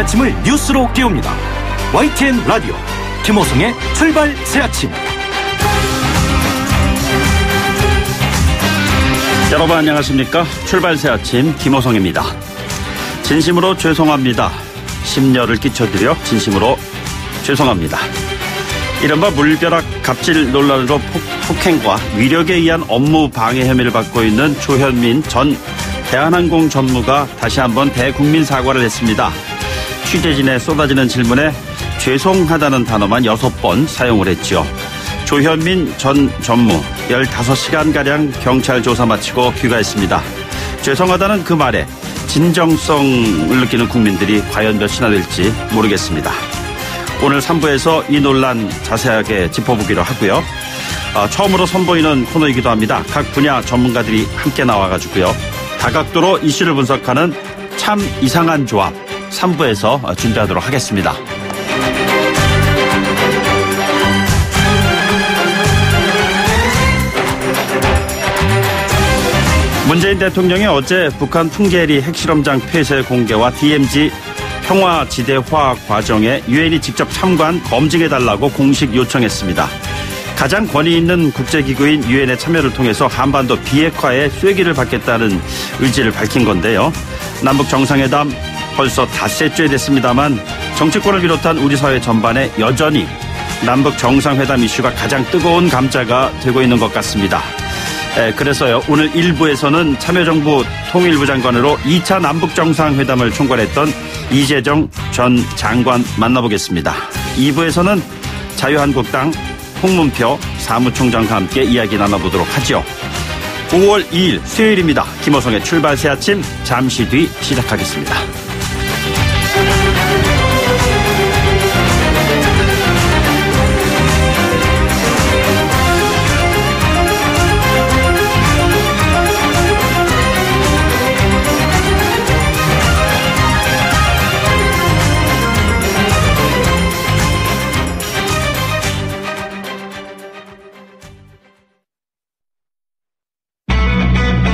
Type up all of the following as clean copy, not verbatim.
아침을 뉴스로 깨웁니다. YTN 라디오 김호성의 출발 새아침. 여러분 안녕하십니까? 출발 새아침 김호성입니다. 진심으로 죄송합니다. 심려를 끼쳐드려 진심으로 죄송합니다. 이른바 물벼락 갑질 논란으로 폭행과 위력에 의한 업무 방해 혐의를 받고 있는 조현민 전 대한항공 전무가 다시 한번 대국민 사과를 했습니다. 취재진의 쏟아지는 질문에 죄송하다는 단어만 6번 사용을 했죠. 조현민 전 전무 15시간가량 경찰 조사 마치고 귀가했습니다. 죄송하다는 그 말에 진정성을 느끼는 국민들이 과연 몇이나 될지 모르겠습니다. 오늘 3부에서 이 논란 자세하게 짚어보기로 하고요. 처음으로 선보이는 코너이기도 합니다. 각 분야 전문가들이 함께 나와가지고요. 다각도로 이슈를 분석하는 참 이상한 조합 3부에서 준비하도록 하겠습니다. 문재인 대통령이 어제 북한 풍계리 핵실험장 폐쇄 공개와 DMZ 평화지대화 과정에 유엔이 직접 참관 검증해달라고 공식 요청했습니다. 가장 권위 있는 국제기구인 유엔의 참여를 통해서 한반도 비핵화에 쐐기를 받겠다는 의지를 밝힌 건데요. 남북 정상회담 벌써 닷새째 됐습니다만 정치권을 비롯한 우리 사회 전반에 여전히 남북 정상회담 이슈가 가장 뜨거운 감자가 되고 있는 것 같습니다. 그래서요, 오늘 1부에서는 참여정부 통일부 장관으로 2차 남북정상회담을 총괄했던 이재정 전 장관 만나보겠습니다. 2부에서는 자유한국당 홍문표 사무총장과 함께 이야기 나눠보도록 하죠. 5월 2일 수요일입니다. 김호성의 출발 새아침 잠시 뒤 시작하겠습니다.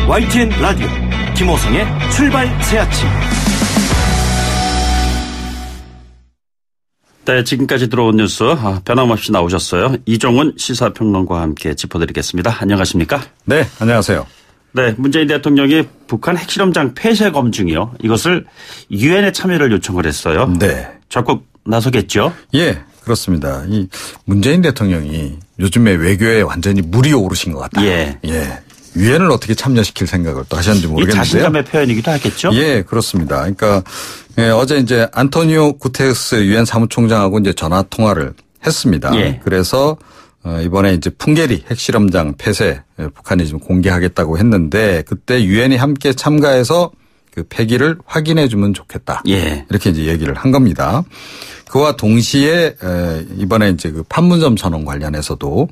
YTN 라디오 김호성의 출발 새아침. 네, 지금까지 들어온 뉴스 변함없이 나오셨어요. 이종훈 시사평론가와 함께 짚어드리겠습니다. 안녕하십니까? 네, 안녕하세요. 네, 문재인 대통령이 북한 핵실험장 폐쇄 검증이요. 이것을 유엔에 참여를 요청을 했어요. 네. 적극 나서겠죠? 예, 그렇습니다. 이 문재인 대통령이 요즘에 외교에 완전히 물이 오르신 것 같아요. 예. 예. 유엔을 어떻게 참여시킬 생각을 또 하셨는지 모르겠는데요. 이 자신감의 표현이기도 하겠죠? 예, 그렇습니다. 그러니까 어제 이제 안토니오 구테르스 유엔 사무총장하고 이제 전화 통화를 했습니다. 예. 그래서 이번에 이제 풍계리 핵실험장 폐쇄 북한이 지금 공개하겠다고 했는데 그때 유엔이 함께 참가해서 그 폐기를 확인해 주면 좋겠다. 예. 이렇게 이제 얘기를 한 겁니다. 그와 동시에 이번에 이제 그 판문점 선언 관련해서도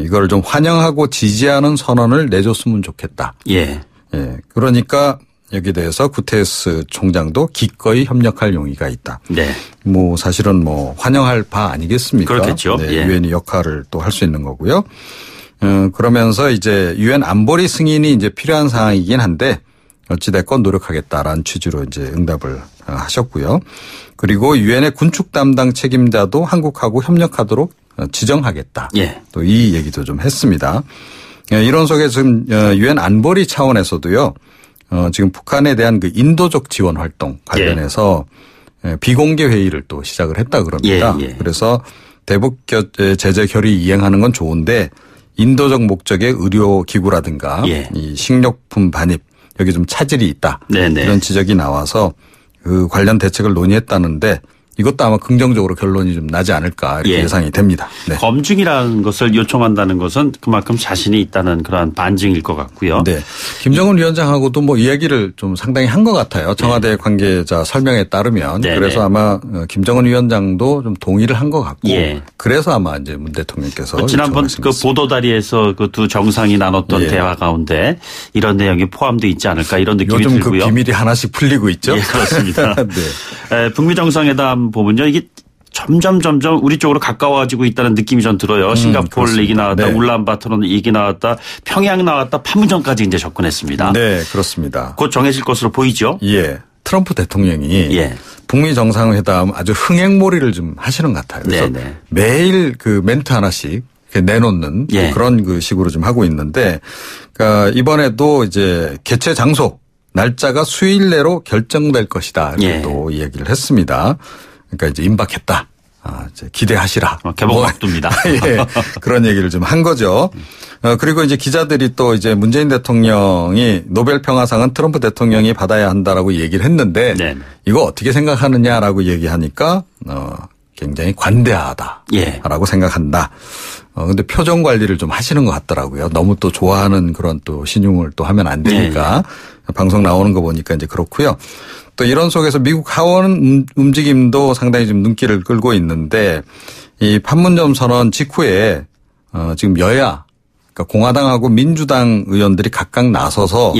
이걸 좀 환영하고 지지하는 선언을 내줬으면 좋겠다. 예. 예. 그러니까 여기에 대해서 구테르스 총장도 기꺼이 협력할 용의가 있다. 네. 뭐 사실은 뭐 환영할 바 아니겠습니까? 그렇겠죠. 네. 예. 유엔이 역할을 또 할 수 있는 거고요. 그러면서 이제 유엔 안보리 승인이 이제 필요한 상황이긴 한데 어찌됐건 노력하겠다라는 취지로 이제 응답을 하셨고요. 그리고 유엔의 군축 담당 책임자도 한국하고 협력하도록 지정하겠다. 예. 또 이 얘기도 좀 했습니다. 이런 속에 지금 유엔 안보리 차원에서도요. 지금 북한에 대한 그 인도적 지원 활동 관련해서 비공개 회의를 또 시작을 했다 그럽니다. 예. 그래서 대북 제재 결의 이행하는 건 좋은데 인도적 목적의 의료기구라든가 예. 이 식료품 반입 여기 좀 차질이 있다. 네네. 이런 지적이 나와서 그 관련 대책을 논의했다는데 이것도 아마 긍정적으로 결론이 좀 나지 않을까 이렇게 예상이 됩니다. 네. 검증이라는 것을 요청한다는 것은 그만큼 자신이 있다는 그러한 반증일 것 같고요. 네. 김정은 위원장하고도 뭐 이야기를 좀 상당히 한 것 같아요. 청와대 네. 관계자 설명에 따르면. 네네. 그래서 아마 김정은 위원장도 좀 동의를 한 것 같고. 예. 그래서 아마 이제 문 대통령께서. 지난번 그 보도다리에서 그 두 정상이 나눴던 예. 대화 가운데 이런 내용이 포함되어 있지 않을까 이런 느낌이 요즘 들고요. 그 비밀이 하나씩 풀리고 있죠. 예, 그렇습니다. 네. 북미 정상회담 보면요. 이게 점점 우리 쪽으로 가까워지고 있다는 느낌이 전 들어요. 싱가포르 얘기 나왔다. 네. 울란바토르 얘기 나왔다. 평양 나왔다. 판문점까지 이제 접근했습니다. 네, 그렇습니다. 곧 정해질 것으로 보이죠. 예. 트럼프 대통령이 예. 북미 정상회담 아주 흥행몰이를 좀 하시는 것 같아요. 그래서 네네. 매일 그 멘트 하나씩 내놓는 예. 그런 그 식으로 좀 하고 있는데, 그러니까 이번에도 이제 개최 장소 날짜가 수일 내로 결정될 것이다. 이렇게 예. 또 이야기를 했습니다. 그러니까 이제 임박했다. 이제 기대하시라. 개봉 앞둡니다. 예, 그런 얘기를 좀 한 거죠. 그리고 이제 기자들이 또 이제 문재인 대통령이 노벨 평화상은 트럼프 대통령이 받아야 한다라고 얘기를 했는데 네. 이거 어떻게 생각하느냐라고 얘기하니까 굉장히 관대하다라고 예. 생각한다. 근데 표정 관리를 좀 하시는 것 같더라고요. 너무 또 좋아하는 그런 또 신용을 또 하면 안 되니까 방송 나오는 거 보니까 이제 그렇고요. 또 이런 속에서 미국 하원 움직임도 상당히 좀 눈길을 끌고 있는데 이 판문점 선언 직후에 지금 여야 그러니까 공화당하고 민주당 의원들이 각각 나서서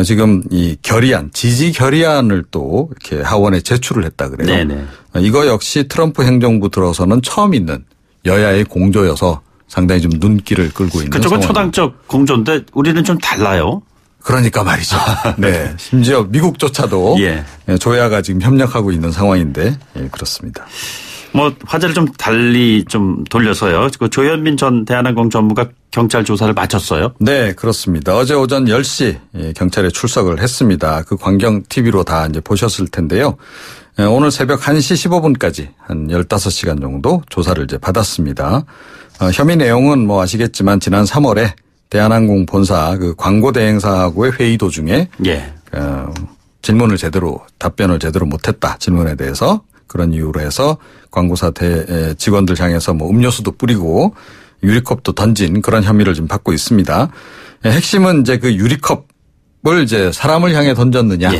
지금 이 결의안 지지 결의안을 또 이렇게 하원에 제출을 했다 그래요. 네네. 이거 역시 트럼프 행정부 들어서는 처음 있는 여야의 공조여서 상당히 좀 눈길을 끌고 있는 그쪽은 상황입니다. 초당적 공조인데 우리는 좀 달라요. 그러니까 말이죠. 네. 심지어 미국조차도 예. 조야가 지금 협력하고 있는 상황인데 그렇습니다. 뭐 화제를 좀 달리 좀 돌려서요. 그 조현민 전 대한항공 전무가 경찰 조사를 마쳤어요. 네, 그렇습니다. 어제 오전 10시 경찰에 출석을 했습니다. 그 광경 TV로 다 이제 보셨을 텐데요. 오늘 새벽 1시 15분까지 한 15시간 정도 조사를 이제 받았습니다. 혐의 내용은 뭐 아시겠지만 지난 3월에 대한항공 본사 그 광고 대행사하고의 회의 도중에 답변을 제대로 못했다. 질문에 대해서 그런 이유로 해서 광고사 직원들 향해서 뭐 음료수도 뿌리고 유리컵도 던진 그런 혐의를 지금 받고 있습니다. 핵심은 이제 그 유리컵을 이제 사람을 향해 던졌느냐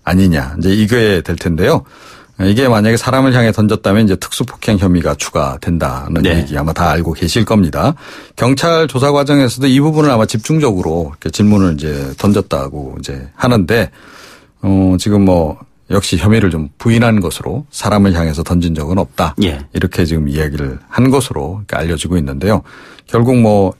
아니냐 이제 이게 될 텐데요. 이게 만약에 사람을 향해 던졌다면 이제 특수폭행 혐의가 추가된다는 얘기 아마 다 알고 계실 겁니다. 경찰 조사 과정에서도 이 부분을 아마 집중적으로 이렇게 질문을 이제 던졌다고 이제 하는데, 지금 뭐 역시 혐의를 좀 부인한 것으로 사람을 향해서 던진 적은 없다. 이렇게 지금 이야기를 한 것으로 알려지고 있는데요. 결국 뭐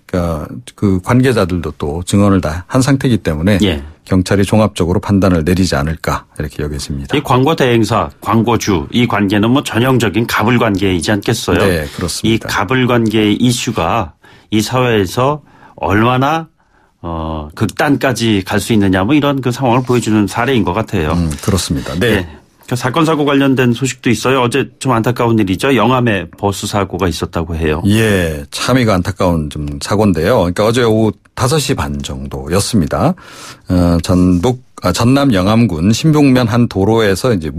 그 관계자들도 또 증언을 다 한 상태이기 때문에 경찰이 종합적으로 판단을 내리지 않을까 이렇게 여겨집니다. 이 광고 대행사, 광고주 이 관계는 뭐 전형적인 갑을 관계이지 않겠어요? 네, 그렇습니다. 이 갑을 관계의 이슈가 이 사회에서 얼마나 극단까지 갈 수 있느냐 뭐 이런 그 상황을 보여주는 사례인 것 같아요. 그렇습니다. 네. 그 사건 사고 관련된 소식도 있어요. 어제 좀 안타까운 일이죠. 영암에 버스 사고가 있었다고 해요. 예, 참 이거 안타까운 좀 사고인데요. 그러니까 어제 오후 5시 반 정도였습니다. 전남 영암군 신북면 한 도로에서 이제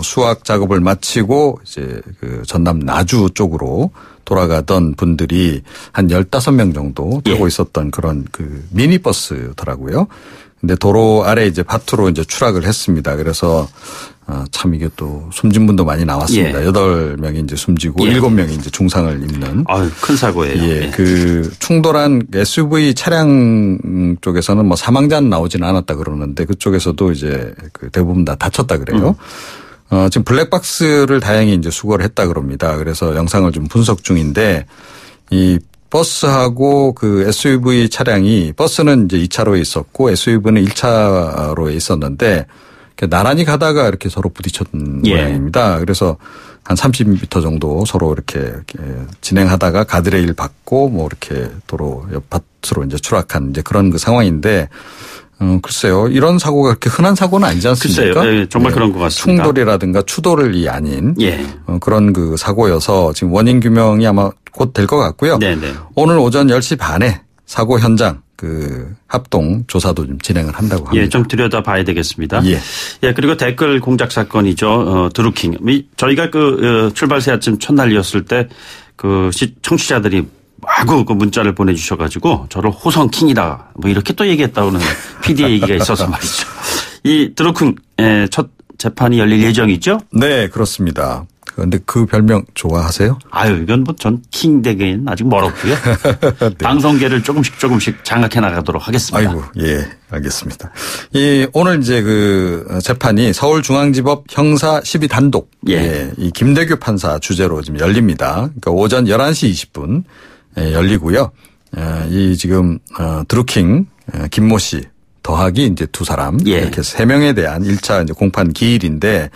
수확 작업을 마치고 이제 그 전남 나주 쪽으로 돌아가던 분들이 한 15명 정도 타고 있었던 그런 그 미니버스더라고요. 근데 도로 아래 이제 밭으로 이제 추락을 했습니다. 그래서 참 이게 또 숨진 분도 많이 나왔습니다. 8명이 이제 숨지고 7명이 이제 중상을 입는. 큰 사고예요. 그 충돌한 SUV 차량 쪽에서는 뭐 사망자는 나오지는 않았다 그러는데 그쪽에서도 이제 그 대부분 다 다쳤다 그래요. 지금 블랙박스를 다행히 이제 수거를 했다 그럽니다. 그래서 영상을 좀 분석 중인데 이 버스하고 그 SUV 차량이 버스는 이제 2차로에 있었고 SUV는 1차로에 있었는데 나란히 가다가 이렇게 서로 부딪혔던 모양입니다. 그래서 한 30m 정도 서로 이렇게 진행하다가 가드레일 받고 뭐 이렇게 도로 옆밭으로 이제 추락한 이제 그런 그 상황인데 글쎄요. 이런 사고가 그렇게 흔한 사고는 아니지 않습니까? 글쎄요. 정말 그런 것 같습니다. 충돌이라든가 추돌이 아닌 그런 그 사고여서 지금 원인 규명이 아마 곧 될 것 같고요. 오늘 오전 10시 반에 사고 현장 그 합동 조사도 좀 진행을 한다고 합니다. 좀 들여다봐야 되겠습니다. 그리고 댓글 공작 사건이죠. 드루킹. 저희가 그 출발새 아침 첫날이었을 때 그 청취자들이 마구 그 문자를 보내주셔가지고 저를 호성킹이다 뭐 이렇게 또 얘기했다고는 PD의 얘기가 있어서 말이죠. 이 드루킹 첫 재판이 열릴 예정이죠? 네, 그렇습니다. 그런데 그 별명 좋아하세요? 이건 뭐 전 킹 되기는 아직 멀었고요. 방송계를 조금씩 장악해 나가도록 하겠습니다. 알겠습니다. 오늘 이제 그 재판이 서울중앙지법 형사 12 단독 이 김대규 판사 주재로 지금 열립니다. 그러니까 오전 11시 20분 열리고요. 이 지금 드루킹 김모 씨 더하기 이제 두 사람 이렇게 세 명에 대한 1차 이제 공판 기일인데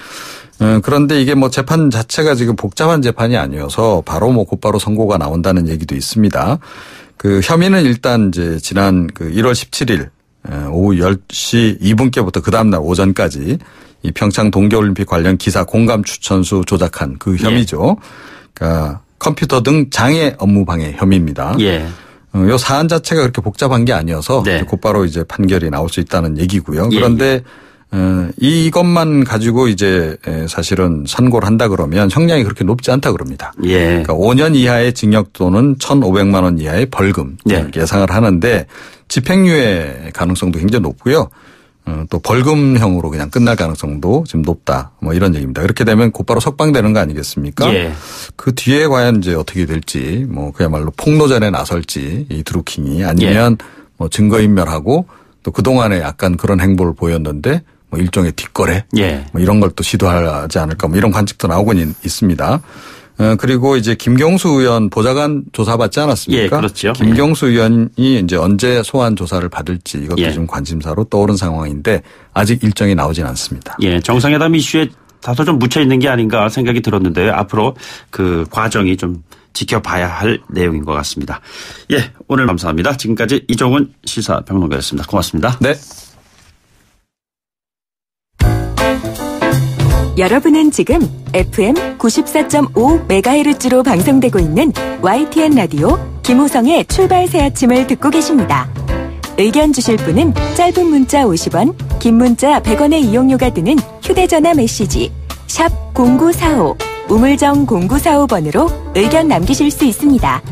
그런데 이게 뭐 재판 자체가 지금 복잡한 재판이 아니어서 바로 뭐 곧바로 선고가 나온다는 얘기도 있습니다. 그 혐의는 일단 이제 지난 그 1월 17일 오후 10시 2분께부터 그 다음날 오전까지 이 평창 동계올림픽 관련 기사 공감 추천수 조작한 그 혐의죠. 그러니까 컴퓨터 등 장애 업무 방해 혐의입니다. 예. 요 사안 자체가 그렇게 복잡한 게 아니어서 네. 곧바로 이제 판결이 나올 수 있다는 얘기고요. 그런데 이것만 가지고 이제 사실은 선고를 한다 그러면 형량이 그렇게 높지 않다 그럽니다. 예. 그러니까 5년 이하의 징역 또는 1,500만 원 이하의 벌금 네. 예상을 하는데 집행유예 가능성도 굉장히 높고요. 또 벌금형으로 그냥 끝날 가능성도 지금 높다. 뭐 이런 얘기입니다. 그렇게 되면 곧바로 석방되는 거 아니겠습니까? 예. 그 뒤에 과연 이제 어떻게 될지 뭐 그야말로 폭로전에 나설지 이 드루킹이 아니면 뭐 증거인멸하고 또 그동안에 약간 그런 행보를 보였는데 뭐 일종의 뒷거래 예. 뭐 이런 걸 또 시도하지 않을까 뭐 이런 관측도 나오곤 있습니다. 그리고 이제 김경수 의원 보좌관 조사받지 않았습니까? 예, 그렇죠. 김경수 의원이 이제 언제 소환 조사를 받을지 이것도 예. 좀 관심사로 떠오른 상황인데 아직 일정이 나오진 않습니다. 예, 정상회담 이슈에 다소 좀 묻혀 있는 게 아닌가 생각이 들었는데요. 앞으로 그 과정이 좀 지켜봐야 할 내용인 것 같습니다. 예, 오늘 감사합니다. 지금까지 이종훈 시사평론가였습니다. 고맙습니다. 네. 여러분은 지금 FM 94.5MHz로 방송되고 있는 YTN 라디오 김호성의 출발 새 아침을 듣고 계십니다. 의견 주실 분은 짧은 문자 50원, 긴 문자 100원의 이용료가 드는 휴대전화 메시지 샵 0945, 우물정 0945번으로 의견 남기실 수 있습니다.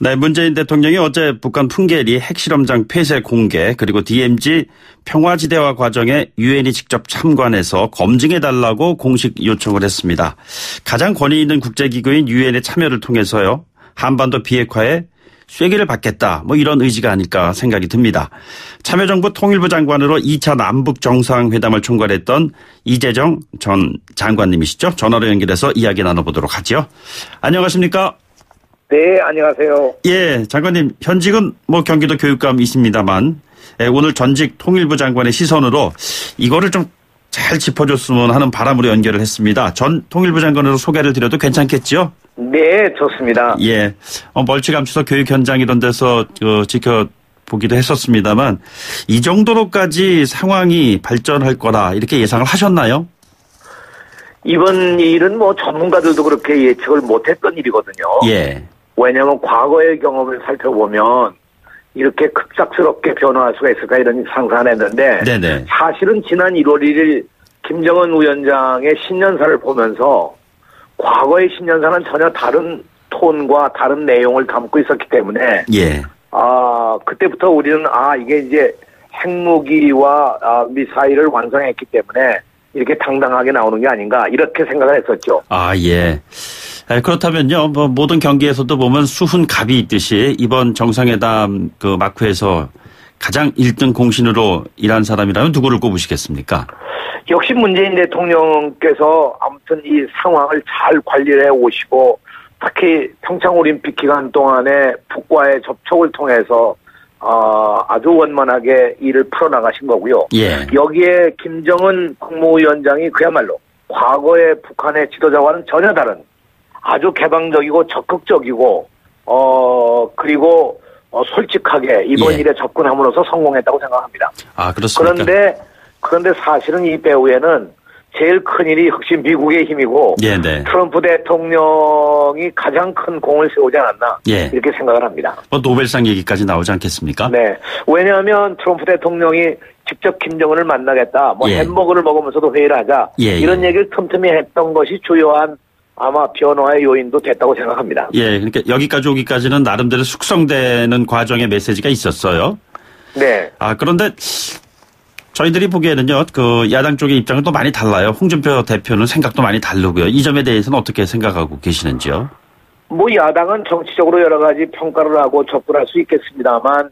네, 문재인 대통령이 어제 북한 풍계리 핵실험장 폐쇄 공개 그리고 DMZ 평화지대화 과정에 유엔이 직접 참관해서 검증해달라고 공식 요청을 했습니다. 가장 권위 있는 국제기구인 유엔의 참여를 통해서요. 한반도 비핵화에 쐐기를 받겠다 뭐 이런 의지가 아닐까 생각이 듭니다. 참여정부 통일부 장관으로 2차 남북 정상회담을 총괄했던 이재정 전 장관님이시죠. 전화로 연결해서 이야기 나눠보도록 하죠. 안녕하십니까? 네, 안녕하세요. 예, 장관님, 현직은 뭐 경기도 교육감이십니다만, 오늘 전직 통일부 장관의 시선으로 이거를 좀 잘 짚어줬으면 하는 바람으로 연결을 했습니다. 전 통일부 장관으로 소개를 드려도 괜찮겠죠? 네, 좋습니다. 예, 멀찌감치서 교육 현장 이런 데서 지켜보기도 했었습니다만, 이 정도로까지 상황이 발전할 거라 이렇게 예상을 하셨나요? 이번 일은 뭐 전문가들도 그렇게 예측을 못했던 일이거든요. 예. 왜냐하면 과거의 경험을 살펴보면 이렇게 급작스럽게 변화할 수가 있을까 이런 상상 안 했는데 네네. 사실은 지난 1월 1일 김정은 위원장의 신년사를 보면서 과거의 신년사는 전혀 다른 톤과 다른 내용을 담고 있었기 때문에 예. 그때부터 우리는 이게 이제 핵무기와 미사일을 완성했기 때문에 이렇게 당당하게 나오는 게 아닌가 이렇게 생각을 했었죠. 예. 그렇다면요, 뭐 모든 경기에서도 보면 수훈갑이 있듯이 이번 정상회담 그 마크에서 가장 1등 공신으로 일한 사람이라면 누구를 꼽으시겠습니까? 역시 문재인 대통령께서 아무튼 이 상황을 잘 관리를 해 오시고 특히 평창올림픽 기간 동안에 북과의 접촉을 통해서 아주 원만하게 일을 풀어나가신 거고요. 예. 여기에 김정은 국무위원장이 그야말로 과거의 북한의 지도자와는 전혀 다른 아주 개방적이고 적극적이고 그리고 솔직하게 이번 예. 일에 접근함으로써 성공했다고 생각합니다. 그렇습니까? 그런데 사실은 이 배후에는 제일 큰 일이 역시 미국의 힘이고 네. 트럼프 대통령이 가장 큰 공을 세우지 않았나 예. 이렇게 생각을 합니다. 뭐 노벨상 얘기까지 나오지 않겠습니까? 네. 왜냐하면 트럼프 대통령이 직접 김정은을 만나겠다. 예. 햄버거를 먹으면서도 회의를 하자. 예. 이런 얘기를 틈틈이 했던 것이 주요한 아마 변화의 요인도 됐다고 생각합니다. 예. 그러니까 여기까지 오기까지는 나름대로 숙성되는 과정의 메시지가 있었어요. 네. 그런데 저희들이 보기에는요, 그 야당 쪽의 입장은 또 많이 달라요. 홍준표 대표는 생각도 많이 다르고요. 이 점에 대해서는 어떻게 생각하고 계시는지요? 야당은 정치적으로 여러 가지 평가를 하고 접근할 수 있겠습니다만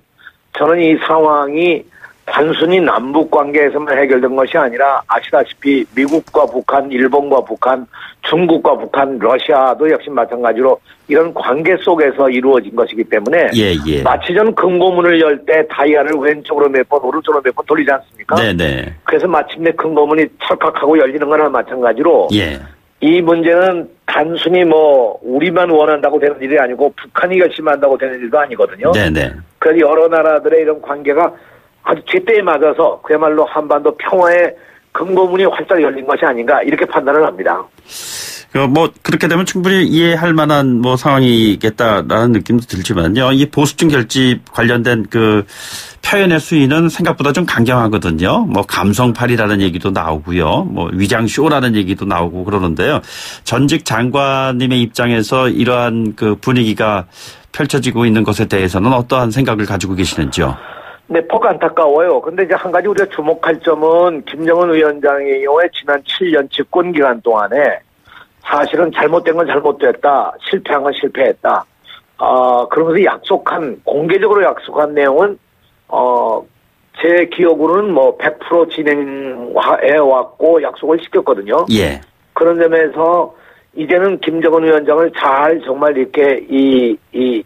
저는 이 상황이 단순히 남북 관계에서만 해결된 것이 아니라 아시다시피 미국과 북한, 일본과 북한, 중국과 북한, 러시아도 역시 마찬가지로 이런 관계 속에서 이루어진 것이기 때문에 예. 마치 전 금고문을 열 때 다이아를 왼쪽으로 몇 번, 오른쪽으로 몇 번 돌리지 않습니까? 네네. 그래서 마침내 금고문이 찰칵하고 열리는 거나 마찬가지로 예. 이 문제는 단순히 우리만 원한다고 되는 일이 아니고 북한이 결심한다고 되는 일도 아니거든요. 네네. 그래서 여러 나라들의 이런 관계가 아주 제때에 맞아서 그야말로 한반도 평화의 금고문이 활짝 열린 것이 아닌가 이렇게 판단을 합니다. 그렇게 되면 충분히 이해할 만한 상황이겠다라는 느낌도 들지만요. 이 보수층 결집 관련된 그 표현의 수위는 생각보다 좀 강경하거든요. 감성팔이라는 얘기도 나오고요. 위장쇼라는 얘기도 나오고 그러는데요. 전직 장관님의 입장에서 이러한 그 분위기가 펼쳐지고 있는 것에 대해서는 어떠한 생각을 가지고 계시는지요? 네, 퍽 안타까워요. 근데 이제 한 가지 우리가 주목할 점은 김정은 위원장의 경우에 지난 7년 집권 기간 동안에 사실은 잘못된 건 잘못됐다, 실패한 건 실패했다. 그러면서 공개적으로 약속한 내용은, 제 기억으로는 100% 진행해 왔고 약속을 시켰거든요. 예. 그런 점에서 이제는 김정은 위원장을 잘 정말 이렇게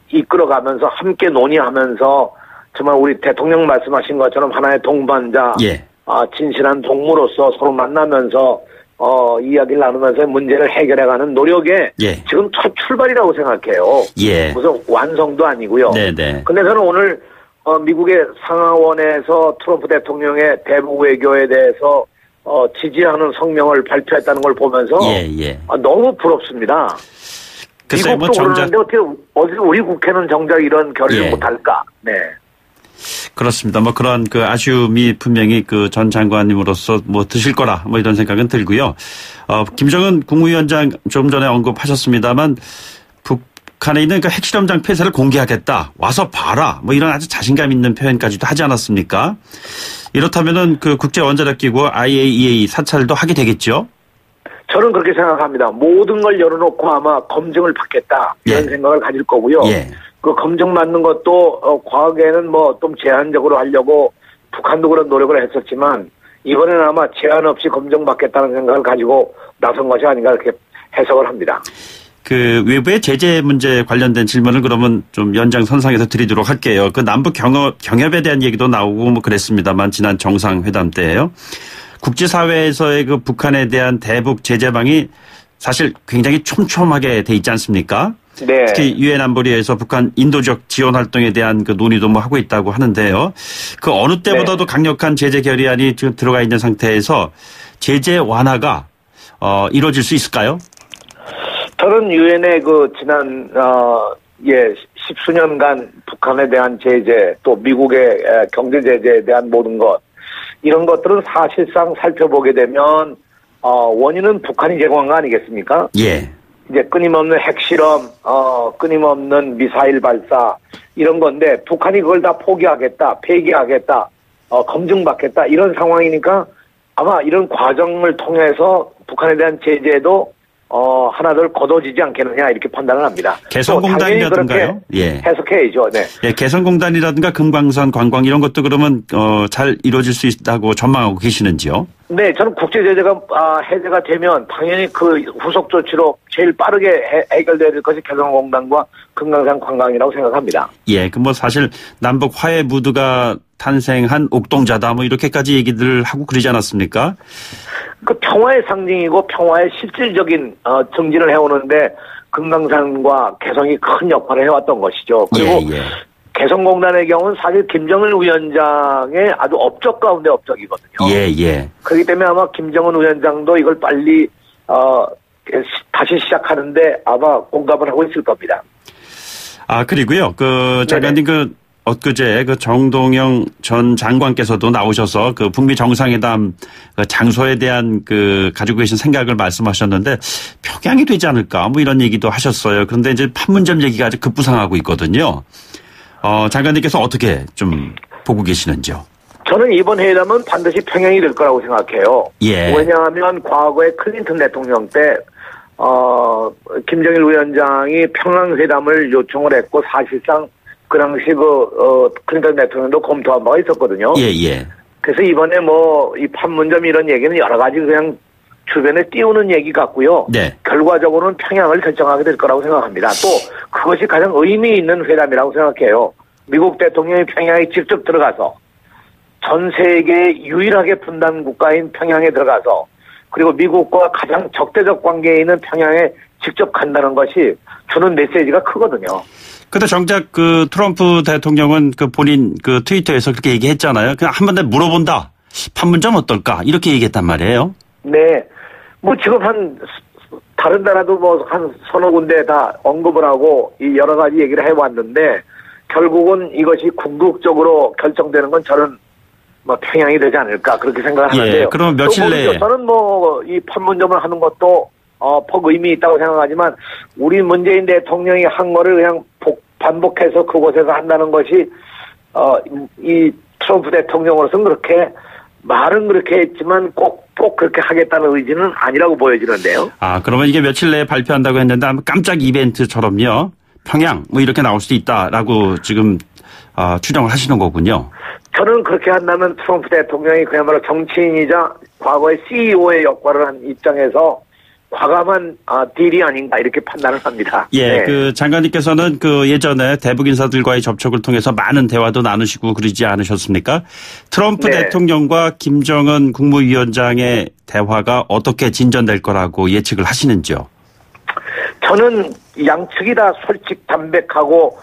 이끌어가면서 함께 논의하면서 정말 우리 대통령 말씀하신 것처럼 하나의 동반자, 예. 진실한 동무로서 서로 만나면서 이야기를 나누면서 문제를 해결해가는 노력에 예. 지금 첫 출발이라고 생각해요. 예. 무슨 완성도 아니고요. 네네. 근데 저는 오늘 미국의 상하원에서 트럼프 대통령의 대북 외교에 대해서 지지하는 성명을 발표했다는 걸 보면서 예. 너무 부럽습니다. 글쎄, 미국도 그러는데 어떻게 우리 국회는 정작 이런 결의를 예. 못할까? 네. 그렇습니다. 그런 그 아쉬움이 분명히 그 전 장관님으로서 드실 거라 이런 생각은 들고요. 김정은 국무위원장 좀 전에 언급하셨습니다만 북한에 있는 그 핵실험장 폐쇄를 공개하겠다. 와서 봐라. 이런 아주 자신감 있는 표현까지도 하지 않았습니까? 이렇다면은 그 국제원자력기구 IAEA 사찰도 하게 되겠죠? 저는 그렇게 생각합니다. 모든 걸 열어놓고 아마 검증을 받겠다. 이런 예. 생각을 가질 거고요. 예. 그 검증 받는 것도 과거에는 좀 제한적으로 하려고 북한도 그런 노력을 했었지만 이번에는 아마 제한 없이 검증받겠다는 생각을 가지고 나선 것이 아닌가 이렇게 해석을 합니다. 그 외부의 제재 문제 관련된 질문을 그러면 좀 연장선상에서 드리도록 할게요. 그 남북 경협에 대한 얘기도 나오고 그랬습니다만 지난 정상회담 때예요. 국제사회에서의 그 북한에 대한 대북 제재방이 사실 굉장히 촘촘하게 돼 있지 않습니까? 네. 특히 유엔 안보리에서 북한 인도적 지원 활동에 대한 그 논의도 하고 있다고 하는데요. 그 어느 때보다도 강력한 제재 결의안이 지금 들어가 있는 상태에서 제재 완화가 이루어질 수 있을까요? 저는 유엔의 지난 십수년간 북한에 대한 제재 또 미국의 경제 제재에 대한 모든 것 이런 것들은 사실상 살펴보게 되면 원인은 북한이 제공한 거 아니겠습니까? 예. 이제 끊임없는 핵실험, 끊임없는 미사일 발사 이런 건데 북한이 그걸 다 포기하겠다, 폐기하겠다, 검증받겠다 이런 상황이니까 아마 이런 과정을 통해서 북한에 대한 제재도 하나둘 걷어지지 않겠느냐 이렇게 판단을 합니다. 개성공단이라든가요? 예. 해석해야죠. 네. 예, 개성공단이라든가 금강산 관광 이런 것도 그러면 잘 이루어질 수 있다고 전망하고 계시는지요? 네, 저는 국제 제재가 해제가 되면 당연히 그 후속 조치로 제일 빠르게 해결돼야 될 것이 개성공단과 금강산 관광이라고 생각합니다. 예, 사실 남북 화해 무드가 탄생한 옥동자다 이렇게까지 얘기들 하고 그러지 않았습니까? 그 평화의 상징이고 평화의 실질적인 증진을 해오는데 금강산과 개성이 큰 역할을 해왔던 것이죠. 그리고 개성공단의 경우는 사실 김정은 위원장의 아주 업적 가운데 업적이거든요. 예. 그렇기 때문에 아마 김정은 위원장도 이걸 빨리 다시 시작하는데 아마 공감을 하고 있을 겁니다. 그리고요. 장관님 엊그제 정동영 전 장관께서도 나오셔서 북미 정상회담 장소에 대한 가지고 계신 생각을 말씀하셨는데 평양이 되지 않을까 이런 얘기도 하셨어요. 그런데 이제 판문점 얘기가 아주 급부상하고 있거든요. 장관님께서 어떻게 좀 보고 계시는지요? 저는 이번 회담은 반드시 평양이 될 거라고 생각해요. 예. 왜냐하면 과거에 클린턴 대통령 때 김정일 위원장이 평양회담을 요청을 했고 사실상 그 당시 클린턴 대통령도 검토한 바가 있었거든요. 예, 예. 그래서 이번에 이 판문점 이런 얘기는 여러 가지 그냥 주변에 띄우는 얘기 같고요. 네. 결과적으로는 평양을 결정하게 될 거라고 생각합니다. 또 그것이 가장 의미 있는 회담이라고 생각해요. 미국 대통령이 평양에 직접 들어가서 전 세계 유일하게 분단 국가인 평양에 들어가서 그리고 미국과 가장 적대적 관계에 있는 평양에 직접 간다는 것이 주는 메시지가 크거든요. 근데 정작 그 트럼프 대통령은 그 본인 그 트위터에서 그렇게 얘기했잖아요. 그냥 한 번 더 물어본다. 판문점 어떨까? 이렇게 얘기했단 말이에요. 네. 지금 다른 나라도 한 서너 군데 다 언급을 하고 이 여러 가지 얘기를 해왔는데 결국은 이것이 궁극적으로 결정되는 건 저는 평양이 되지 않을까 그렇게 생각을 하는데요. 예, 그럼 며칠 내에. 저는 이 판문점을 하는 것도 퍽 의미 있다고 생각하지만 우리 문재인 대통령이 한 거를 그냥 반복해서 그곳에서 한다는 것이 이 트럼프 대통령으로서는 그렇게 말은 그렇게 했지만 꼭 그렇게 하겠다는 의지는 아니라고 보여지는데요. 그러면 이게 며칠 내에 발표한다고 했는데 아마 깜짝 이벤트처럼요. 평양 이렇게 나올 수도 있다라고 지금 추정을 하시는 거군요. 저는 그렇게 한다면 트럼프 대통령이 그야말로 정치인이자 과거의 CEO의 역할을 한 입장에서 과감한 딜이 아닌가 이렇게 판단을 합니다. 예, 네. 그 장관님께서는 그 예전에 대북 인사들과의 접촉을 통해서 많은 대화도 나누시고 그러지 않으셨습니까? 트럼프 네. 대통령과 김정은 국무위원장의 대화가 어떻게 진전될 거라고 예측을 하시는지요? 저는 양측이 다 솔직 담백하고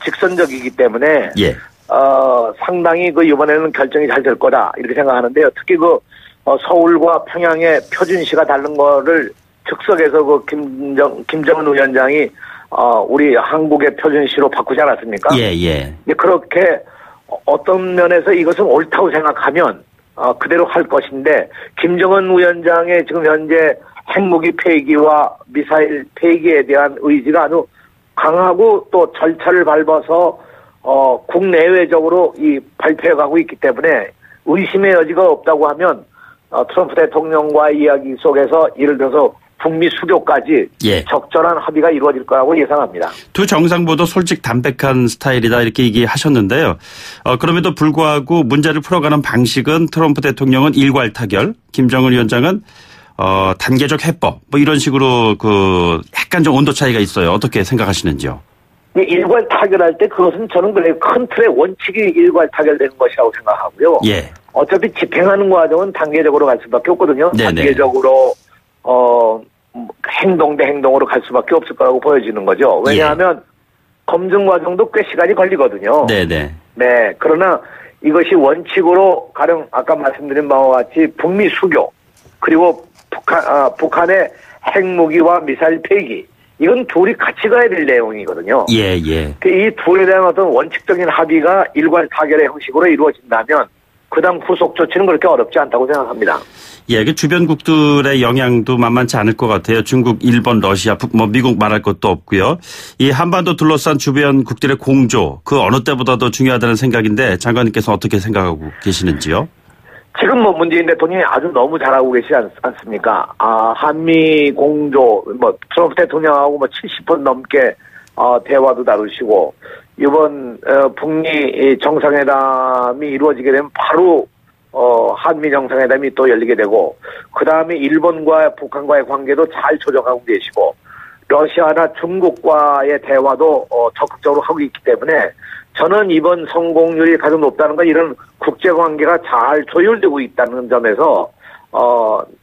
직선적이기 때문에 예. 상당히 이번에는 결정이 잘 될 거다 이렇게 생각하는데요. 특히 서울과 평양의 표준시가 다른 거를 즉석에서 김정은 위원장이 우리 한국의 표준시로 바꾸지 않았습니까? 예, 예. 그렇게 어떤 면에서 이것은 옳다고 생각하면 그대로 할 것인데 김정은 위원장의 지금 현재 핵무기 폐기와 미사일 폐기에 대한 의지가 아주 강하고 또 절차를 밟아서 국내외적으로 발표해가고 있기 때문에 의심의 여지가 없다고 하면 트럼프 대통령과의 이야기 속에서 예를 들어서 북미 수교까지 예. 적절한 합의가 이루어질 거라고 예상합니다. 두 정상보다 솔직 담백한 스타일이다 이렇게 얘기하셨는데요. 그럼에도 불구하고 문제를 풀어가는 방식은 트럼프 대통령은 일괄 타결, 김정은 위원장은 단계적 해법 이런 식으로 약간 좀 온도 차이가 있어요. 어떻게 생각하시는지요? 일괄 타결할 때 그것은 저는 큰 틀의 원칙이 일괄 타결되는 것이라고 생각하고요. 예. 어차피 집행하는 과정은 단계적으로 갈 수밖에 없거든요. 네네. 단계적으로 행동 대 행동으로 갈 수밖에 없을 거라고 보여지는 거죠. 왜냐하면 검증 과정도 꽤 시간이 걸리거든요. 네네. 네. 그러나 이것이 원칙으로 가령 아까 말씀드린 바와 같이 북미 수교 그리고 북한의 핵무기와 미사일 폐기 이건 둘이 같이 가야 될 내용이거든요. 예, 예. 이 둘에 대한 어떤 원칙적인 합의가 일괄 타결의 형식으로 이루어진다면 그다음 후속 조치는 그렇게 어렵지 않다고 생각합니다. 예, 주변국들의 영향도 만만치 않을 것 같아요. 중국, 일본, 러시아, 미국 말할 것도 없고요. 이 한반도 둘러싼 주변국들의 공조, 그 어느 때보다도 중요하다는 생각인데 장관님께서 어떻게 생각하고 계시는지요? 지금 문재인 대통령이 아주 너무 잘하고 계시지 않습니까? 한미 공조, 트럼프 대통령하고 70분 넘게 대화도 나누시고 이번 북미 정상회담이 이루어지게 되면 바로 한미 정상회담이 또 열리게 되고 그 다음에 일본과 북한과의 관계도 잘 조정하고 계시고 러시아나 중국과의 대화도 적극적으로 하고 있기 때문에 저는 이번 성공률이 가장 높다는 건 이런 국제관계가 잘 조율되고 있다는 점에서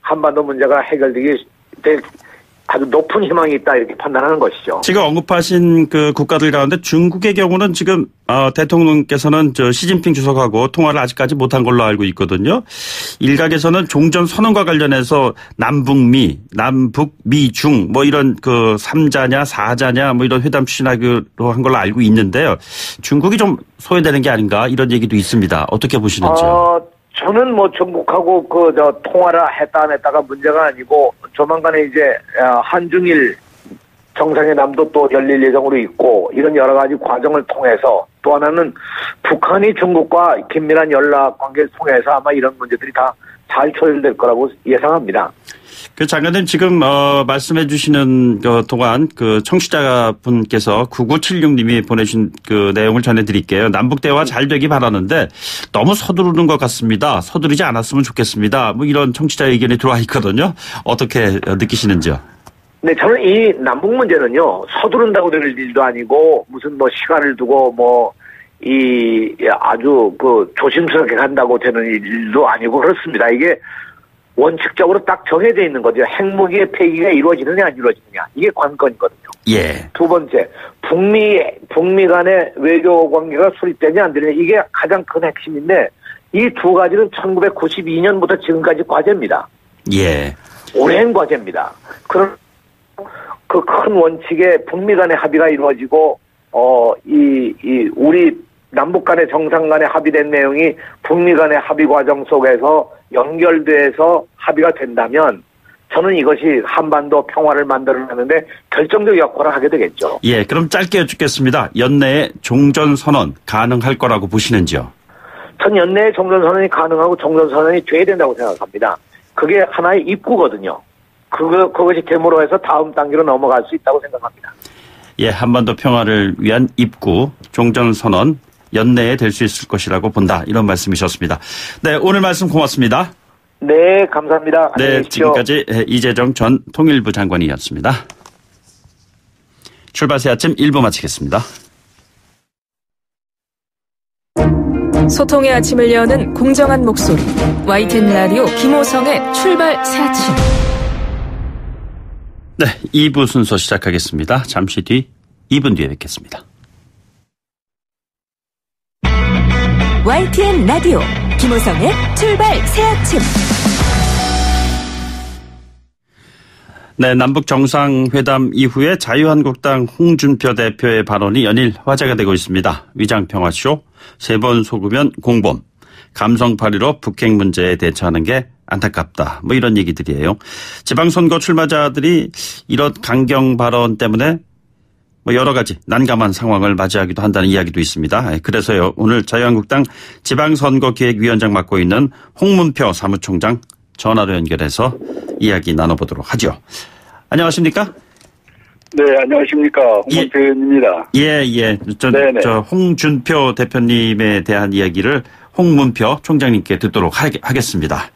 한반도 문제가 해결되기 아주 높은 희망이 있다 이렇게 판단하는 것이죠. 지금 언급하신 그 국가들 가운데 중국의 경우는 지금 대통령께서는 시진핑 주석하고 통화를 아직까지 못한 걸로 알고 있거든요. 일각에서는 종전 선언과 관련해서 남북미, 남북미중 이런 3자냐 4자냐 이런 회담 추진하기로 한 걸로 알고 있는데요. 중국이 좀 소외되는 게 아닌가 이런 얘기도 있습니다. 어떻게 보시는지요? 저는 중국하고 통화를 했다 안 했다가 문제가 아니고 조만간에 이제 한중일 정상회담도 또 열릴 예정으로 있고 이런 여러 가지 과정을 통해서 또 하나는 북한이 중국과 긴밀한 연락 관계를 통해서 아마 이런 문제들이 다 잘 처리될 거라고 예상합니다. 그 장관님 지금 말씀해 주시는 동안 그 청취자분께서 9976님이 보내준 그 내용을 전해드릴게요. 남북 대화 잘 되기 바라는데 너무 서두르는 것 같습니다. 서두르지 않았으면 좋겠습니다. 뭐 이런 청취자 의견이 들어와 있거든요. 어떻게 느끼시는지요? 네, 저는 이 남북 문제는요, 서두른다고 될 일도 아니고, 무슨 뭐 시간을 두고 아주 조심스럽게 간다고 되는 일도 아니고 그렇습니다. 이게 원칙적으로 딱 정해져 있는 거죠. 핵무기의 폐기가 이루어지느냐 안 이루어지느냐. 이게 관건이거든요. 예. 두 번째, 북미 간의 외교 관계가 수립되냐 안 되느냐. 이게 가장 큰 핵심인데, 이 두 가지는 1992년부터 지금까지 과제입니다. 예. 오랜 과제입니다. 그런 그 큰 원칙에 북미 간의 합의가 이루어지고, 우리 남북 간의 정상 간의 합의된 내용이 북미 간의 합의 과정 속에서 연결돼서 합의가 된다면 저는 이것이 한반도 평화를 만들어내는데 결정적 역할을 하게 되겠죠. 예, 그럼 짧게 여쭙겠습니다. 연내에 종전선언 가능할 거라고 보시는지요? 전 연내에 종전선언이 가능하고 종전선언이 돼야 된다고 생각합니다. 그게 하나의 입구거든요. 그것이 계모로 해서 다음 단계로 넘어갈 수 있다고 생각합니다. 예, 한반도 평화를 위한 입구, 종전선언, 연내에 될 수 있을 것이라고 본다. 이런 말씀이셨습니다. 네, 오늘 말씀 고맙습니다. 네, 감사합니다. 네, 지금까지 이재정 전 통일부 장관이었습니다. 출발새 아침 1부 마치겠습니다. 소통의 아침을 여는 공정한 목소리 YTN 라디오 김호성의 출발 새 아침. 네, 2부 순서 시작하겠습니다. 잠시 뒤 2분 뒤에 뵙겠습니다. YTN 라디오 김호성의 출발 새 아침. 네, 남북 정상회담 이후에 자유한국당 홍준표 대표의 발언이 연일 화제가 되고 있습니다. 위장평화쇼, 세 번 속으면 공범, 감성팔이로 북핵 문제에 대처하는 게 안타깝다. 뭐 이런 얘기들이에요. 지방선거 출마자들이 이런 강경 발언 때문에 뭐 여러 가지 난감한 상황을 맞이하기도 한다는 이야기도 있습니다. 그래서요, 오늘 자유한국당 지방선거기획위원장 맡고 있는 홍문표 사무총장 전화로 연결해서 이야기 나눠보도록 하죠. 안녕하십니까? 네, 안녕하십니까. 홍문표 의원입니다. 예. 저 홍준표 대표님에 대한 이야기를 홍문표 총장님께 듣도록 하겠습니다.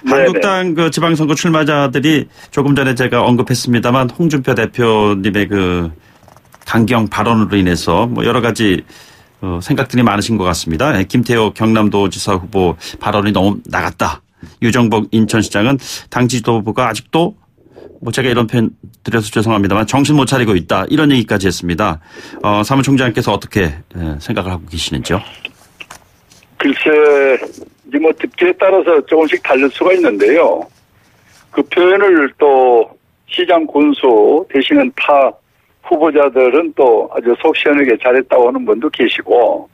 네네. 한국당 그 지방선거 출마자들이 조금 전에 제가 언급했습니다만 홍준표 대표님의 그 강경 발언으로 인해서 뭐 여러 가지 생각들이 많으신 것 같습니다. 김태호 경남도지사 후보 발언이 너무 나갔다. 유정복 인천시장은 당 지도부가 아직도 뭐 제가 이런 표현 드려서 죄송합니다만 정신 못 차리고 있다. 이런 얘기까지 했습니다. 사무총장께서 어떻게 생각을 하고 계시는지요? 글쎄, 이제 뭐 듣기에 따라서 조금씩 다를 수가 있는데요. 그 표현을 또 시장 군수 되시는 타 후보자들은 또 아주 속 시원하게 잘했다고 하는 분도 계시고,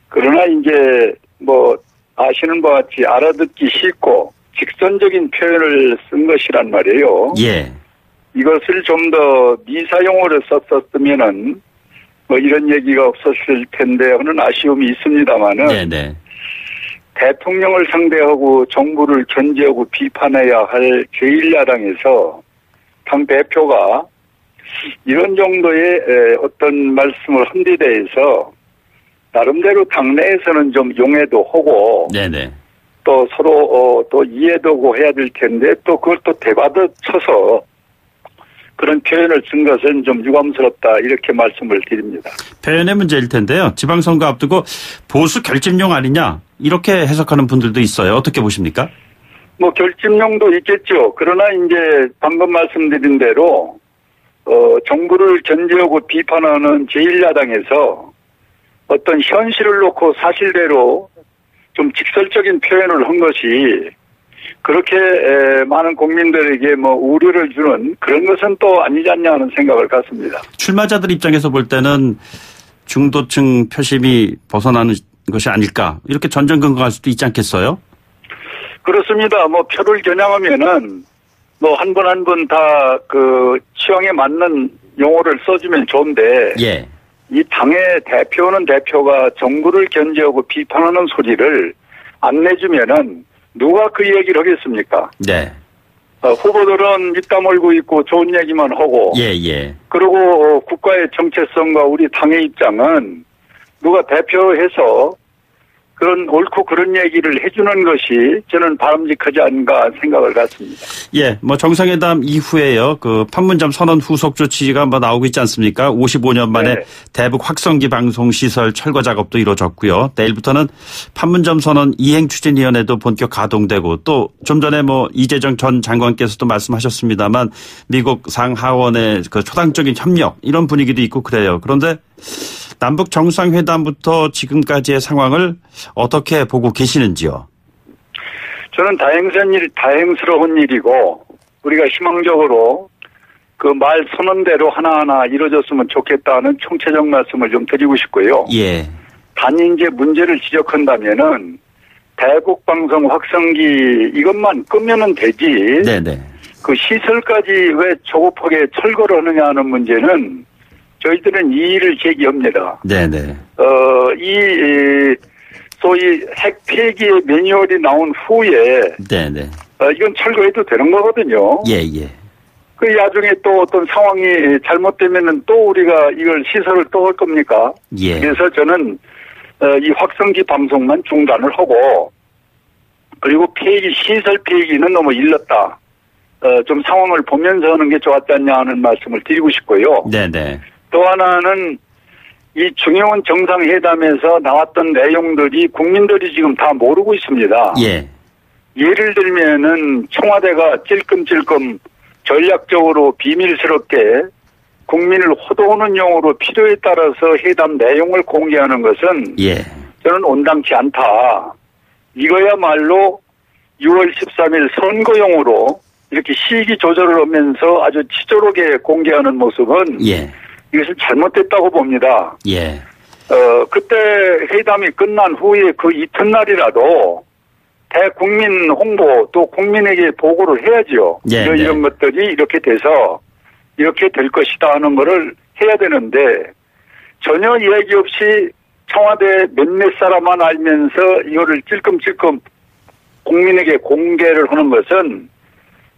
그러나 이제 뭐 아시는 바와 같이 알아듣기 쉽고 직선적인 표현을 쓴 것이란 말이에요. 예. 이것을 좀 더 미사용어를 썼었으면은 뭐 이런 얘기가 없었을 텐데 하는 아쉬움이 있습니다만은. 네네. 대통령을 상대하고 정부를 견제하고 비판해야 할 제1야당에서 당 대표가 이런 정도의 어떤 말씀을 한 데 대해서 나름대로 당내에서는 좀 용해도 하고 네네. 또 서로 또 이해도 하고 해야 될 텐데 또 그걸 또 대받아 쳐서 그런 표현을 쓴 것은 좀 유감스럽다 이렇게 말씀을 드립니다. 표현의 문제일 텐데요. 지방선거 앞두고 보수 결집용 아니냐 이렇게 해석하는 분들도 있어요. 어떻게 보십니까? 뭐 결집용도 있겠죠. 그러나 이제 방금 말씀드린 대로 정부를 견제하고 비판하는 제1야당에서 어떤 현실을 놓고 사실대로 좀 직설적인 표현을 한 것이 그렇게 많은 국민들에게 뭐 우려를 주는 그런 것은 또 아니지 않냐 하는 생각을 갖습니다. 출마자들 입장에서 볼 때는 중도층 표심이 벗어나는 것이 아닐까 이렇게 전전긍긍할 수도 있지 않겠어요? 그렇습니다. 뭐 표를 겨냥하면은 뭐 한 분 한 분 다 그 취향에 맞는 용어를 써주면 좋은데 예. 이 당의 대표는 대표가 정부를 견제하고 비판하는 소리를 안 내주면은 누가 그 얘기를 하겠습니까? 네. 후보들은 입 다물고 있고 좋은 얘기만 하고. 예. 그리고 국가의 정체성과 우리 당의 입장은 누가 대표해서 그런 옳고 그런 얘기를 해주는 것이 저는 바람직하지 않은가 생각을 갖습니다. 예, 뭐 정상회담 이후에요. 그 판문점 선언 후속 조치가 뭐 나오고 있지 않습니까? 55년 만에 네. 대북 확성기 방송 시설 철거 작업도 이루어졌고요. 내일부터는 판문점 선언 이행 추진위원회도 본격 가동되고 또 좀 전에 뭐 이재정 전 장관께서도 말씀하셨습니다만 미국 상하원의 그 초당적인 협력 이런 분위기도 있고 그래요. 그런데 남북 정상회담부터 지금까지의 상황을 어떻게 보고 계시는지요? 저는 다행스러운 일이고 우리가 희망적으로 그 말 선언대로 하나하나 이루어졌으면 좋겠다는 총체적 말씀을 좀 드리고 싶고요. 예. 단 이제 문제를 지적한다면은 대북 방송 확성기 이것만 끄면은 되지. 네네. 그 시설까지 왜 조급하게 철거를 하느냐 하는 문제는 저희들은 이의를 제기합니다. 네네. 소위 핵 폐기의 매뉴얼이 나온 후에 네네. 이건 철거해도 되는 거거든요. 예. 그 나중에 또 어떤 상황이 잘못되면은 또 우리가 이걸 시설을 또 할 겁니까? 예. 그래서 저는 이 확성기 방송만 중단을 하고 그리고 시설 폐기는 너무 일렀다. 좀 상황을 보면서 하는 게 좋았지 않냐 하는 말씀을 드리고 싶고요. 네네. 또 하나는 이 중요한 정상회담에서 나왔던 내용들이 국민들이 지금 다 모르고 있습니다. 예. 예를 들면은 청와대가 찔끔찔끔 전략적으로 비밀스럽게 국민을 호도하는 용어로 필요에 따라서 회담 내용을 공개하는 것은 예. 저는 온당치 않다. 이거야말로 6월 13일 선거용으로 이렇게 시기 조절을 하면서 아주 치졸하게 공개하는 모습은 예. 이것은 잘못됐다고 봅니다. 예. 그때 회담이 끝난 후에 그 이튿날이라도 대국민 홍보 또 국민에게 보고를 해야죠. 예, 이런 것들이 이렇게 돼서 이렇게 될 것이다 하는 거를 해야 되는데 전혀 얘기 없이 청와대 몇몇 사람만 알면서 이거를 찔끔찔끔 국민에게 공개를 하는 것은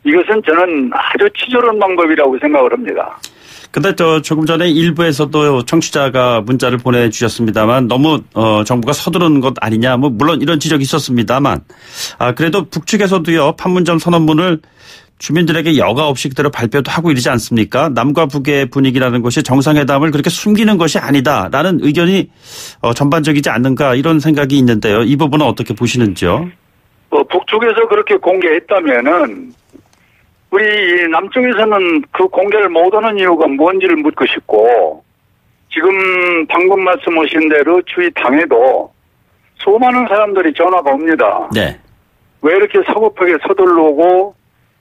이것은 저는 아주 치졸한 방법이라고 생각을 합니다. 근데 조금 전에 일부에서도 청취자가 문자를 보내주셨습니다만 너무 정부가 서두르는 것 아니냐. 뭐 물론 이런 지적이 있었습니다만 그래도 북측에서도요 판문점 선언문을 주민들에게 여과 없이 그대로 발표도 하고 이러지 않습니까? 남과 북의 분위기라는 것이 정상회담을 그렇게 숨기는 것이 아니다라는 의견이 전반적이지 않는가 이런 생각이 있는데요. 이 부분은 어떻게 보시는지요? 북쪽에서 그렇게 공개했다면은 우리 남쪽에서는 그 공개를 못하는 이유가 뭔지를 묻고 싶고 지금 방금 말씀하신 대로 주위 당에도 수많은 사람들이 전화가 옵니다. 네. 왜 이렇게 서급하게 서둘르고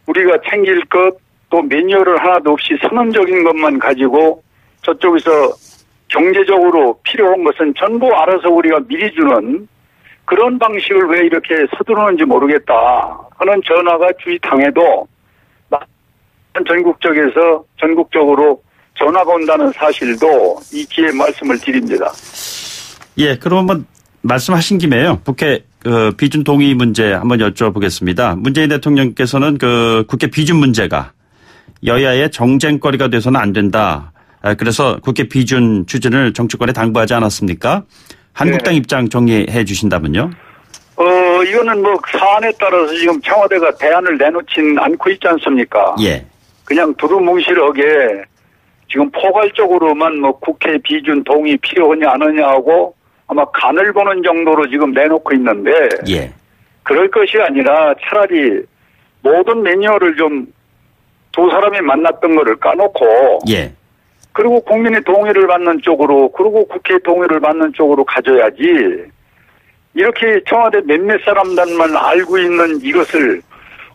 우리가 챙길 것 또 매뉴얼을 하나도 없이 선언적인 것만 가지고 저쪽에서 경제적으로 필요한 것은 전부 알아서 우리가 미리 주는 그런 방식을 왜 이렇게 서두르는지 모르겠다 하는 전화가 주위 당에도 전국적으로 전화가 온다는 사실도 이 기회에 말씀을 드립니다. 예, 그러면 말씀하신 김에요. 국회 비준 동의 문제 한번 여쭤보겠습니다. 문재인 대통령께서는 그 국회 비준 문제가 여야의 정쟁거리가 돼서는 안 된다. 그래서 국회 비준 추진을 정치권에 당부하지 않았습니까? 한국당 입장 정리해 주신다면요. 이거는 뭐 사안에 따라서 지금 청와대가 대안을 내놓진 않고 있지 않습니까? 예. 그냥 두루뭉실하게 지금 포괄적으로만 뭐 국회 비준 동의 필요하냐 안 하냐 하고 아마 간을 보는 정도로 지금 내놓고 있는데 예. 그럴 것이 아니라 차라리 모든 매뉴얼을 좀 두 사람이 만났던 거를 까놓고 예. 그리고 국민의 동의를 받는 쪽으로 그리고 국회 동의를 받는 쪽으로 가져야지 이렇게 청와대 몇몇 사람들만 알고 있는 이것을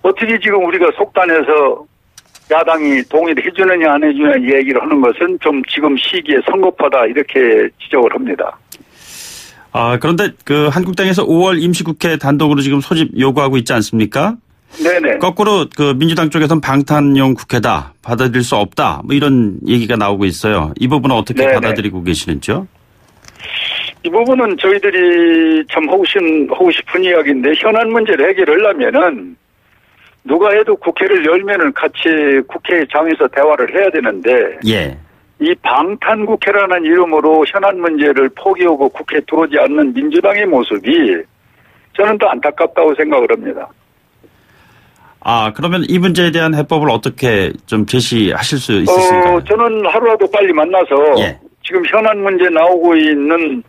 어떻게 지금 우리가 속단해서 야당이 동의를 해주느냐 안 해주느냐 얘기를 하는 것은 좀 지금 시기에 성급하다 이렇게 지적을 합니다. 그런데 그 한국당에서 5월 임시국회 단독으로 지금 소집 요구하고 있지 않습니까? 네네. 거꾸로 그 민주당 쪽에서는 방탄용 국회다. 받아들일 수 없다. 뭐 이런 얘기가 나오고 있어요. 이 부분은 어떻게 네네. 받아들이고 계시는지요? 이 부분은 저희들이 참 하고 싶은 이야기인데, 현안 문제를 해결하려면은 누가 해도 국회를 열면은 같이 국회장에서 대화를 해야 되는데, 예. 이 방탄국회라는 이름으로 현안 문제를 포기하고 국회에 들어오지 않는 민주당의 모습이 저는 더 안타깝다고 생각을 합니다. 그러면 이 문제에 대한 해법을 어떻게 좀 제시하실 수 있으신가요? 저는 하루라도 빨리 만나서 예. 지금 현안 문제 나오고 있는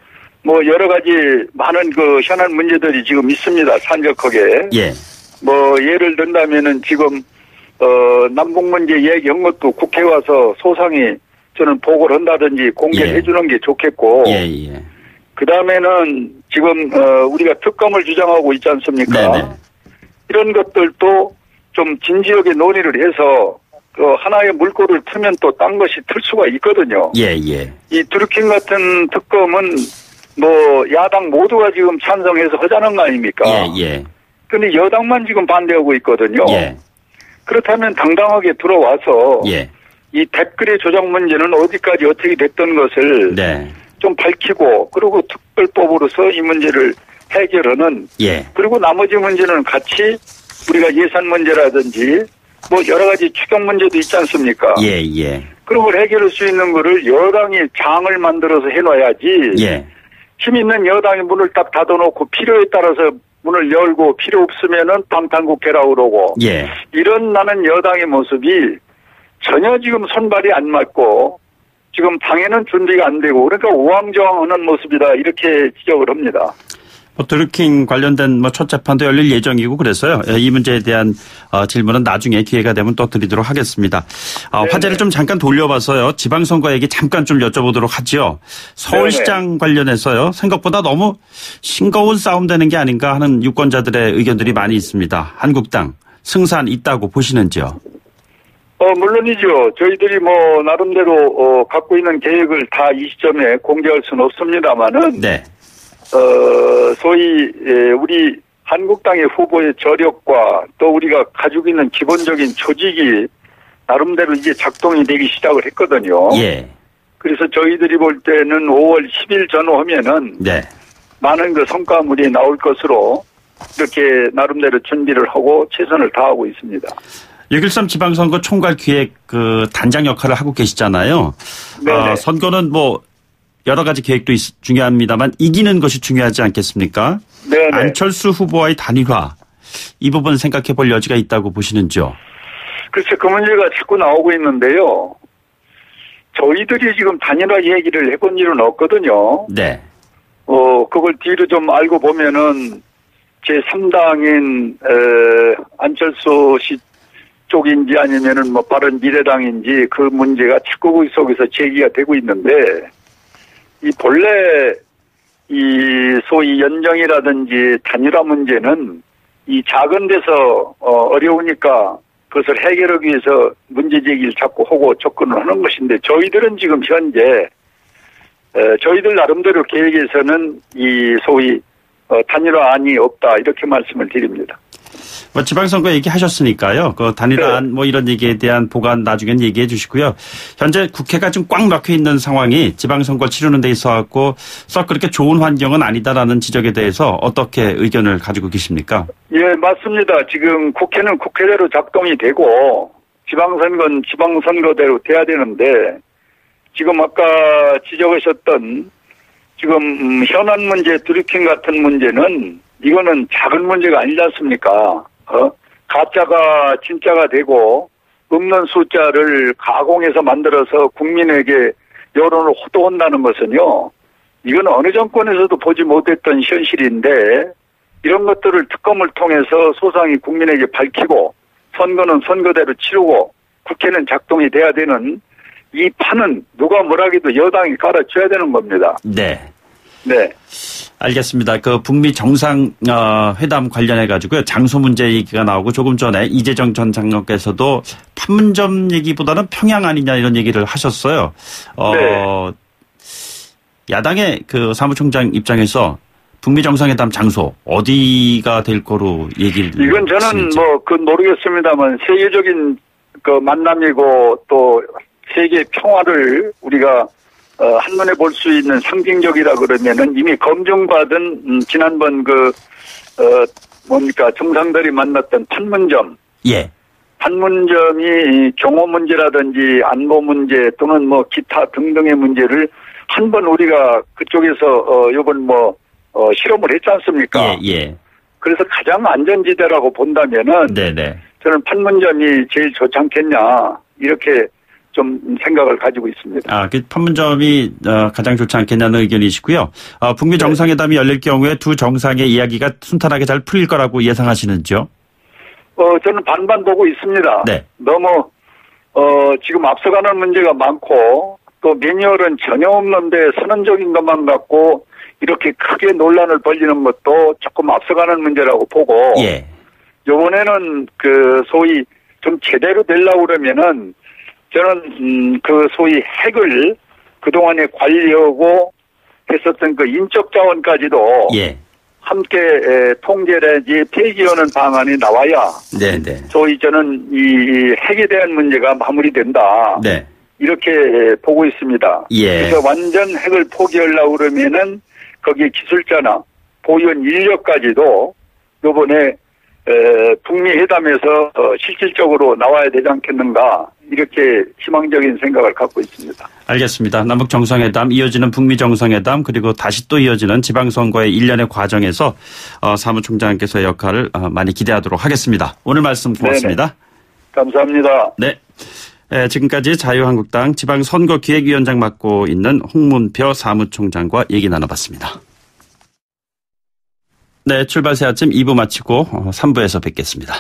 뭐 여러 가지 많은 그 현안 문제들이 지금 있습니다. 산적하게. 예. 뭐 예를 든다면은 지금 남북 문제 얘기한 것도 국회 와서 소상히 저는 보고를 한다든지 공개를 예. 해주는 게 좋겠고. 예. 그 다음에는 지금 우리가 특검을 주장하고 있지 않습니까? 네네. 이런 것들도 좀 진지하게 논의를 해서 하나의 물꼬를 트면 또 딴 것이 틀 수가 있거든요. 예. 이 드루킹 같은 특검은 뭐 야당 모두가 지금 찬성해서 하자는 거 아닙니까? 예. 근데 여당만 지금 반대하고 있거든요. 예. 그렇다면 당당하게 들어와서 예. 이 댓글의 조작 문제는 어디까지 어떻게 됐던 것을 네. 좀 밝히고, 그리고 특별법으로서 이 문제를 해결하는, 예. 그리고 나머지 문제는 같이 우리가 예산 문제라든지 뭐 여러 가지 추경 문제도 있지 않습니까? 예. 그런 걸 해결할 수 있는 거를 여당이 장을 만들어서 해놔야지. 예. 힘 있는 여당이 문을 딱 닫아놓고 필요에 따라서 문을 열고 필요 없으면은 방탄국회라고 그러고. 예. 이런 나는 여당의 모습이 전혀 지금 손발이 안 맞고 지금 당에는 준비가 안 되고, 그러니까 우왕좌왕하는 모습이다, 이렇게 지적을 합니다. 드루킹 관련된 첫 재판도 열릴 예정이고 그래서요. 이 문제에 대한 질문은 나중에 기회가 되면 또 드리도록 하겠습니다. 화제를 좀 잠깐 돌려봐서요. 지방선거 얘기 잠깐 좀 여쭤보도록 하죠. 서울시장 관련해서요. 생각보다 너무 싱거운 싸움 되는 게 아닌가 하는 유권자들의 의견들이 많이 있습니다. 한국당 승산 있다고 보시는지요? 물론이죠. 저희들이 뭐 나름대로 갖고 있는 계획을 다 이 시점에 공개할 수는 없습니다만은. 네. 소위 우리 한국당의 후보의 저력과 또 우리가 가지고 있는 기본적인 조직이 나름대로 이제 작동이 되기 시작을 했거든요. 예. 그래서 저희들이 볼 때는 5월 10일 전후하면은 네. 많은 그 성과물이 나올 것으로 이렇게 나름대로 준비를 하고 최선을 다하고 있습니다. 6.13 지방선거 총괄 기획 단장 역할을 하고 계시잖아요. 선거는 뭐 여러 가지 계획도 중요합니다만 이기는 것이 중요하지 않겠습니까? 네. 안철수 후보와의 단일화, 이 부분 생각해 볼 여지가 있다고 보시는지요? 글쎄, 그 문제가 자꾸 나오고 있는데요. 저희들이 지금 단일화 얘기를 해본 일은 없거든요. 네. 그걸 뒤로 좀 알고 보면은 제3당인 안철수 씨 쪽인지 아니면은 뭐 바른미래당인지 그 문제가 자꾸 거기 속에서 제기가 되고 있는데, 이 본래 이 소위 연정이라든지 단일화 문제는 이 작은 데서 어려우니까 그것을 해결하기 위해서 문제 제기를 자꾸 하고 접근을 하는 것인데, 저희들은 지금 현재 저희들 나름대로 계획에서는 이 소위 단일화안이 없다, 이렇게 말씀을 드립니다. 지방선거 얘기하셨으니까요. 단일화안 이런 얘기에 대한 보관 나중엔 얘기해 주시고요. 현재 국회가 지금 꽉 막혀 있는 상황이 지방선거 치르는 데 있어 갖고 썩 그렇게 좋은 환경은 아니다라는 지적에 대해서 어떻게 의견을 가지고 계십니까? 예, 맞습니다. 지금 국회는 국회대로 작동이 되고 지방선거는 지방선거대로 돼야 되는데, 지금 아까 지적하셨던 지금 현안 문제, 드루킹 같은 문제는 이거는 작은 문제가 아니지 않습니까? 가짜가 진짜가 되고 없는 숫자를 가공해서 만들어서 국민에게 여론을 호도한다는 것은요, 이건 어느 정권에서도 보지 못했던 현실인데, 이런 것들을 특검을 통해서 소상히 국민에게 밝히고 선거는 선거대로 치르고 국회는 작동이 돼야 되는 이 판은 누가 뭐라 해도 여당이 깔아줘야 되는 겁니다. 네. 네. 알겠습니다. 북미 정상회담 관련해가지고요. 장소 문제 얘기가 나오고 조금 전에 이재정 전 장관께서도 판문점 얘기보다는 평양 아니냐 이런 얘기를 하셨어요. 네. 야당의 사무총장 입장에서 북미 정상회담 장소 어디가 될 거로 얘기를 이건 저는 하시는지. 그건 모르겠습니다만 세계적인 만남이고 또 세계 평화를 우리가 한눈에 볼 수 있는 상징적이라 그러면은 이미 검증받은 지난번 정상들이 만났던 판문점. 예. 판문점이 경호 문제라든지 안보 문제 또는 뭐 기타 등등의 문제를 한번 우리가 그쪽에서 요번 실험을 했지 않습니까? 예. 그래서 가장 안전지대라고 본다면은 네네. 저는 판문점이 제일 좋지 않겠냐 이렇게 좀 생각을 가지고 있습니다. 그 판문점이 가장 좋지 않겠냐는 의견이시고요. 북미 정상회담이 열릴 경우에 두 정상의 이야기가 순탄하게 잘 풀릴 거라고 예상하시는지요? 저는 반반 보고 있습니다. 네. 너무 지금 앞서가는 문제가 많고 또 매뉴얼은 전혀 없는데 선언적인 것만 갖고 이렇게 크게 논란을 벌이는 것도 조금 앞서가는 문제라고 보고 예. 이번에는 소위 좀 제대로 되려고 그러면은 저는 소위 핵을 그동안에 관리하고 했었던 인적 자원까지도 예. 함께 통제라든지 폐기하는 방안이 나와야 네네. 소위 저는 이 핵에 대한 문제가 마무리된다. 네. 이렇게 보고 있습니다. 예. 그래서 완전 핵을 포기하려고 그러면은 거기에 기술자나 보유한 인력까지도 이번에 북미 회담에서 실질적으로 나와야 되지 않겠는가 이렇게 희망적인 생각을 갖고 있습니다. 알겠습니다. 남북 정상회담 이어지는 북미 정상회담 그리고 다시 또 이어지는 지방선거의 일련의 과정에서 사무총장께서의 역할을 많이 기대하도록 하겠습니다. 오늘 말씀 고맙습니다. 네네. 감사합니다. 네. 지금까지 자유한국당 지방선거기획위원장 맡고 있는 홍문표 사무총장과 얘기 나눠봤습니다. 네, 출발새 아침 2부 마치고 3부에서 뵙겠습니다.